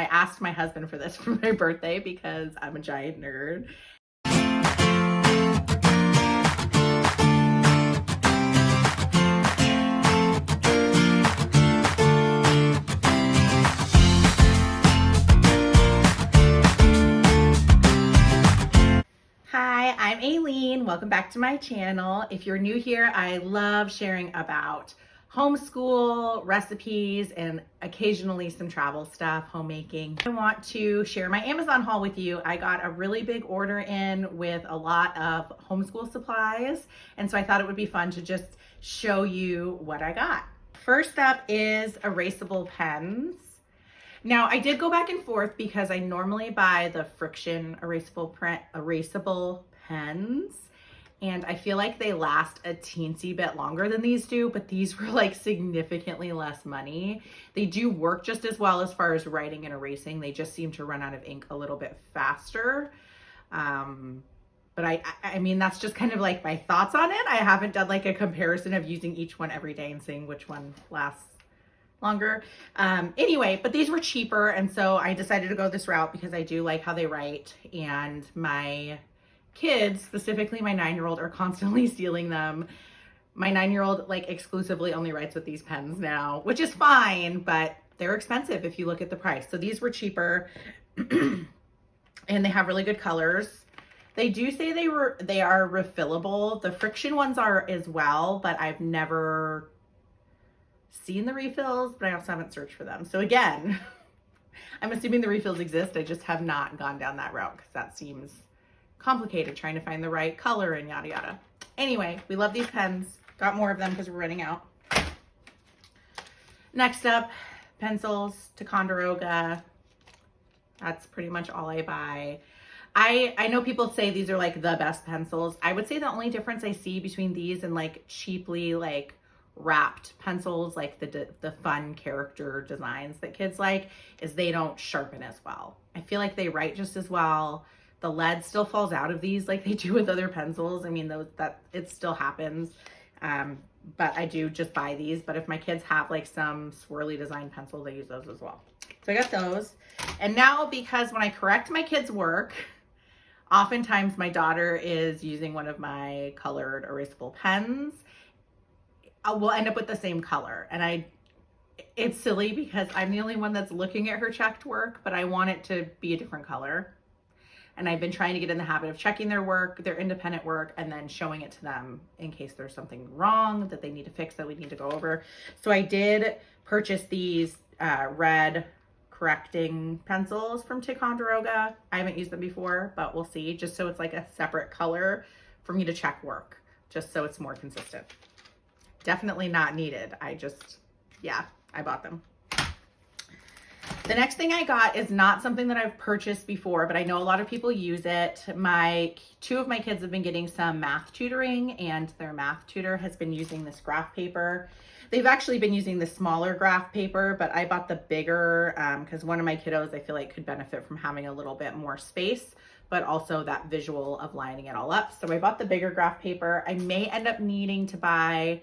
I asked my husband for this for my birthday because I'm a giant nerd. Hi, I'm Aileen. Welcome back to my channel. If you're new here, I love sharing about homeschool, recipes, and occasionally some travel stuff, homemaking. I want to share my Amazon haul with you. I got a really big order in with a lot of homeschool supplies, and so I thought it would be fun to just show you what I got. First up is erasable pens. Now, I did go back and forth because I normally buy the friction erasable pens, and I feel like they last a teensy bit longer than these do, but these were like significantly less money. They do work just as well as far as writing and erasing. They just seem to run out of ink a little bit faster. But I mean, that's just kind of like my thoughts on it. I haven't done like a comparison of using each one every day and seeing which one lasts longer. Anyway, but these were cheaper, and so I decided to go this route because I do like how they write, and my kids, specifically my 9-year-old, are constantly stealing them. My 9-year-old like exclusively only writes with these pens now, which is fine, but they're expensive if you look at the price. So these were cheaper and they have really good colors. They do say they are refillable. The friction ones are as well, but I've never seen the refills, but I also haven't searched for them. So again, I'm assuming the refills exist. I just have not gone down that route because that seems complicated, trying to find the right color and yada yada. Anyway, we love these pens. Got more of them because we're running out. Next up, pencils, Ticonderoga. That's pretty much all I buy. I know people say these are like the best pencils. I would say the only difference I see between these and like cheaply like wrapped pencils, like the fun character designs that kids like, is they don't sharpen as well. I feel like they write just as well. The lead still falls out of these like they do with other pencils. I mean, that it still happens. But I do just buy these. But if my kids have like some swirly design pencils, I use those as well. So I got those. And now, because when I correct my kids' work, oftentimes my daughter is using one of my colored erasable pens, we'll end up with the same color. And it's silly because I'm the only one that's looking at her checked work, but I want it to be a different color. And I've been trying to get in the habit of checking their work, their independent work, and then showing it to them in case there's something wrong that they need to fix that we need to go over. So I did purchase these red correcting pencils from Ticonderoga. I haven't used them before, but we'll see, just so it's like a separate color for me to check work, just so it's more consistent. Definitely not needed. I bought them. The next thing I got is not something that I've purchased before, but I know a lot of people use it. Two of my kids have been getting some math tutoring, and their math tutor has been using this graph paper. They've actually been using the smaller graph paper, but I bought the bigger because one of my kiddos I feel like could benefit from having a little bit more space, but also that visual of lining it all up. So I bought the bigger graph paper. I may end up needing to buy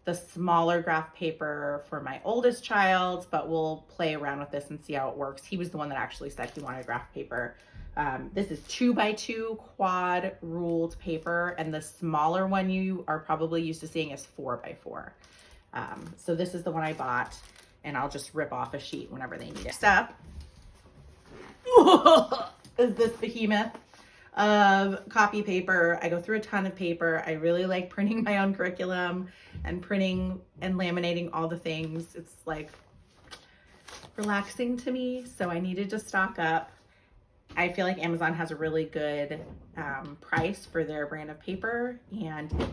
the smaller graph paper for my oldest child, but we'll play around with this and see how it works. He was the one that actually said he wanted graph paper. This is 2x2 quad ruled paper, and the smaller one you are probably used to seeing is 4x4. So this is the one I bought, and I'll just rip off a sheet whenever they need it. Next up is this behemoth of copy paper. I go through a ton of paper. I really like printing my own curriculum and printing and laminating all the things. It's like relaxing to me, so I needed to stock up. I feel like Amazon has a really good price for their brand of paper, and it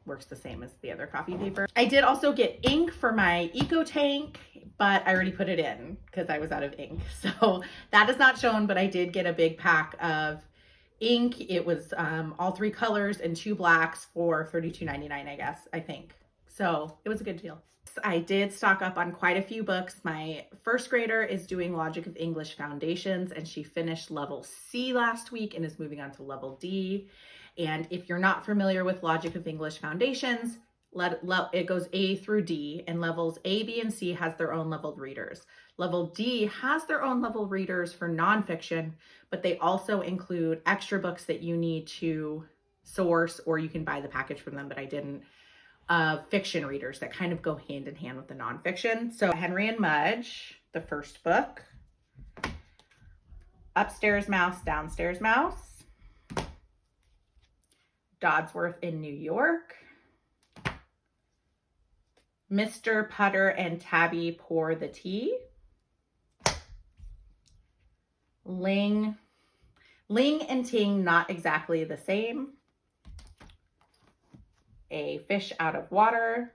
works the same as the other copy paper. I did also get ink for my eco tank, but I already put it in because I was out of ink. So that is not shown, but I did get a big pack of ink. It was all 3 colors and 2 blacks for $32.99, I think. So it was a good deal. I did stock up on quite a few books. My first grader is doing Logic of English Foundations, and she finished level C last week and is moving on to level D. And if you're not familiar with Logic of English Foundations, It goes A through D, and levels A, B, and C has their own leveled readers. Level D has their own leveled readers for nonfiction, but they also include extra books that you need to source, or you can buy the package from them, but I didn't. Fiction readers that kind of go hand in hand with the nonfiction. So Henry and Mudge, the first book. Upstairs Mouse, Downstairs Mouse. Dodsworth in New York. Mr. Putter and Tabby Pour the Tea. Ling and Ting, Not Exactly the Same. A Fish Out of Water.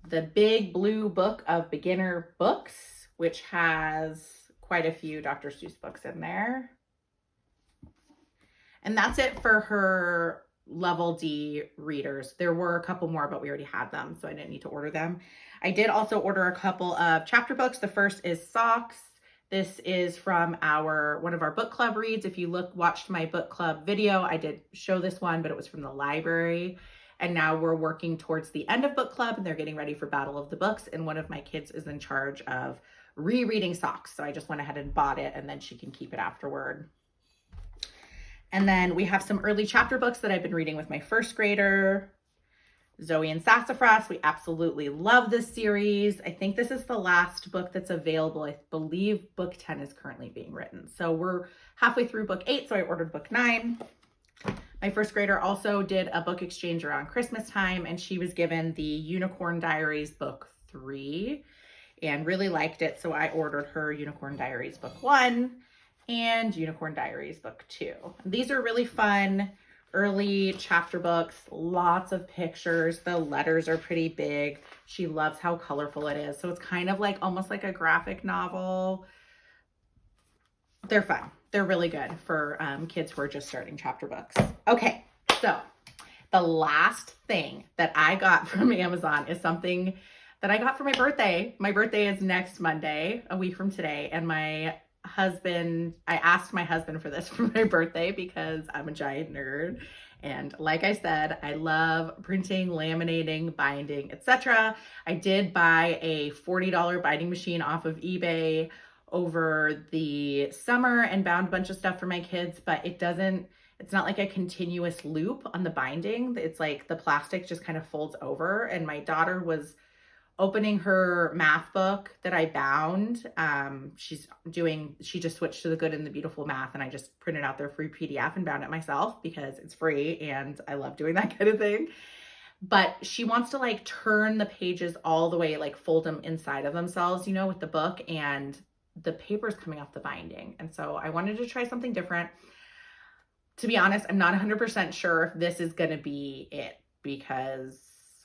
The Big Blue Book of Beginner Books, which has quite a few Dr. Seuss books in there. And that's it for her level D readers. There were a couple more, but we already had them, so I didn't need to order them. I did also order a couple of chapter books. The first is Socks. This is from one of our book club reads. If you watched my book club video, I did show this one, but it was from the library. And now we're working towards the end of book club, and they're getting ready for Battle of the Books. And one of my kids is in charge of rereading Socks. So I just went ahead and bought it, and then she can keep it afterward. And then we have some early chapter books that I've been reading with my first grader, Zoe and Sassafras. We absolutely love this series. I think this is the last book that's available. I believe book 10 is currently being written. So we're halfway through book 8, so I ordered book 9. My first grader also did a book exchange around Christmas time, and she was given the Unicorn Diaries book 3 and really liked it. So I ordered her Unicorn Diaries book 1 and Unicorn Diaries book 2. These are really fun early chapter books, lots of pictures. The letters are pretty big. She loves how colorful it is. So it's kind of like almost like a graphic novel. They're fun. They're really good for kids who are just starting chapter books. Okay, so the last thing that I got from Amazon is something that I got for my birthday. My birthday is next Monday, a week from today, and I asked my husband for this for my birthday because I'm a giant nerd. And like I said, I love printing, laminating, binding, etc. I did buy a $40 binding machine off of eBay over the summer and bound a bunch of stuff for my kids, but it's not like a continuous loop on the binding. It's like the plastic just kind of folds over. And my daughter was opening her math book that I bound. She just switched to the Good and the Beautiful Math, and I just printed out their free PDF and bound it myself because it's free and I love doing that kind of thing. But she wants to like turn the pages all the way, like fold them inside of themselves, with the book, and the paper's coming off the binding. And so I wanted to try something different. To be honest, I'm not 100% sure if this is going to be it because,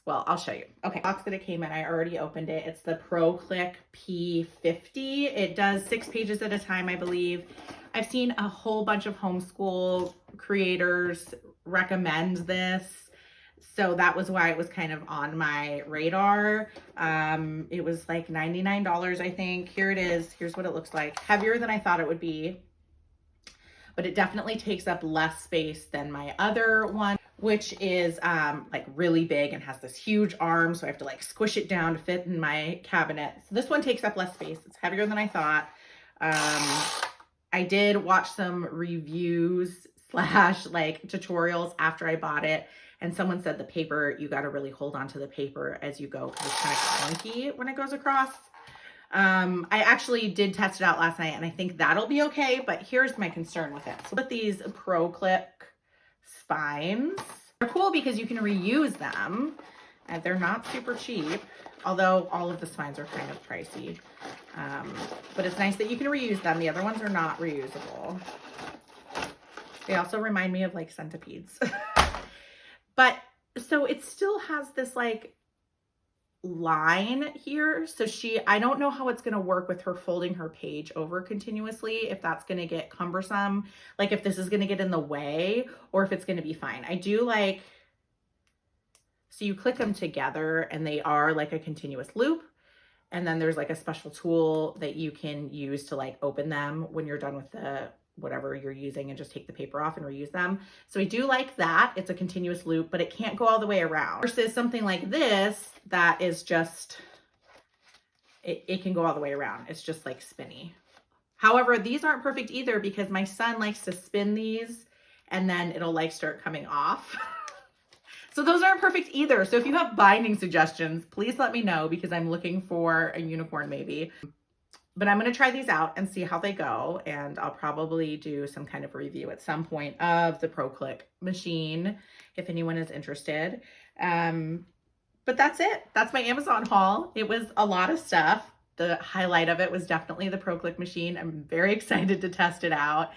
well, I'll show you. Okay, box that it came in, I already opened it. It's the ProClick P50. It does 6 pages at a time, I believe. I've seen a whole bunch of homeschool creators recommend this. So that was why it was kind of on my radar. It was like $99, I think. Here it is. Here's what it looks like. Heavier than I thought it would be, but it definitely takes up less space than my other one, which is like really big and has this huge arm. So I have to like squish it down to fit in my cabinet. So this one takes up less space. It's heavier than I thought. I did watch some reviews / like tutorials after I bought it. And someone said the paper, you got to really hold on to the paper as you go because it's kind of clunky when it goes across. I actually did test it out last night and I think that'll be okay, but here's my concern with it. So with these ProClick spines, they're cool because you can reuse them. They're not super cheap, although all of the spines are kind of pricey. But it's nice that you can reuse them. The other ones are not reusable. They also remind me of like centipedes. But so it still has this like line here. So I don't know how it's going to work with her folding her page over continuously, if that's going to get cumbersome, like if this is going to get in the way or if it's going to be fine. I do like, so you click them together and they are like a continuous loop. And then there's like a special tool that you can use to like open them when you're done with whatever you're using and just take the paper off and reuse them. So I do like that. It's a continuous loop, but it can't go all the way around. Versus something like this that is just, it can go all the way around. It's just like spinny. However, these aren't perfect either because my son likes to spin these and then it'll like start coming off. So those aren't perfect either. So if you have binding suggestions, please let me know because I'm looking for a unicorn maybe. But I'm going to try these out and see how they go. And I'll probably do some kind of review at some point of the ProClick machine if anyone is interested. But that's it. That's my Amazon haul. It was a lot of stuff. The highlight of it was definitely the ProClick machine. I'm very excited to test it out.